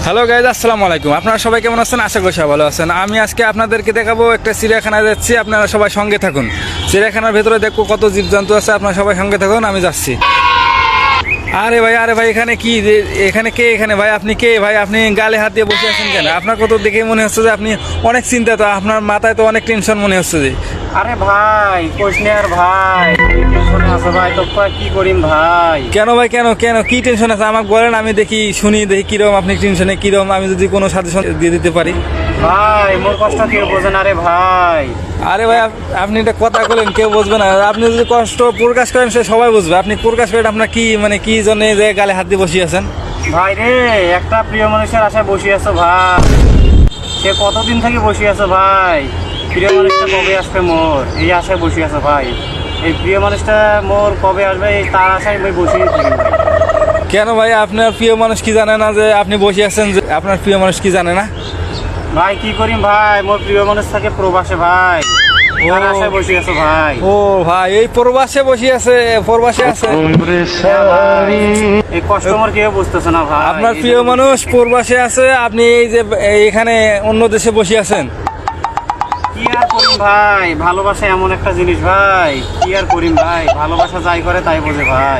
Hello guys, আসসালামু আলাইকুম। আপনারা সবাই কেমন আছেন? আশা করি সবাই ভালো আছেন। আমি আজকে আপনাদেরকে দেখাবো একটা চিড়িয়াখানায় যাচ্ছি। আপনারা সবাই সঙ্গে থাকুন। চিড়িয়াখানার ভেতরে দেখবো কত জীবজন্তু আছে। আপনারা সবাই সঙ্গে থাকুন, আমি যাচ্ছি। আরে ভাই এখানে কি এখানে কে? এখানে ভাই আপনি কে? ভাই আপনি গালে হাত দিয়ে বসে আছেন কেন? আপনার কত দেখে মনে হচ্ছে যে আপনি অনেক চিন্তিত। আপনার মাথায় তো অনেক টেনশন মনে হচ্ছে যে। আরে ভাই কোশনে আর ভাই টেনশনে আছে ভাই, তো কি করিম ভাই? কেন ভাই, কেন কেন কি টেনশন আছে আমাকে বলেন, আমি দেখি শুনি দেখি কিরকম আপনি টেনশনে কিরকম, আমি যদি কোনো সাজেশন দিয়ে দিতে পারি। ভাই মোর কষ্ট কেউ বোঝে না রে ভাই। আরে ভাই আপনি এটা কথা বলেন, কেউ বুঝবে না। আপনি যদি কষ্ট প্রকাশ করেন সে সবাই বুঝবে। আপনি প্রকাশ করেন আপনার কি মানে কি জন্য যে গালে হাত দিয়ে বসে আছেন? ভাই রে, একটা প্রিয় মানুষের আশায় বসে আছো ভাই। সে কতদিন থেকে বসে আছো ভাই? প্রিয় মানুষটা কবে আসবে মোর, এই আশায় বসে আছো ভাই। এই প্রিয় মানুষটা মোর কবে আসবে এই তার আশায় আমি বসে থাকি ভাই। কেন ভাই, আপনার প্রিয় মানুষ কি জানে না যে আপনি বসে আছেন? যে আপনার প্রিয় মানুষ কি জানে না? ভাই কি করিম ভাই, মোর প্রিয় মানুষ থাকে প্রবাসে ভাই, তার আশায় বসে আছো ভাই। ও ভাই, এই প্রবাসে বসে আছে, প্রবাসে আছে। এই কষ্ট মোর কেউ বুঝতেছে না ভাই। আপনার প্রিয় মানুষ প্রবাসে আছে, আপনি এই যে এখানে অন্য দেশে বসে আছেন। কি আর করিম ভাই, ভালোবাসা এমন একটা জিনিস ভাই, কি আর করিম ভাই, ভালোবাসা যাই করে তাই বোঝে ভাই।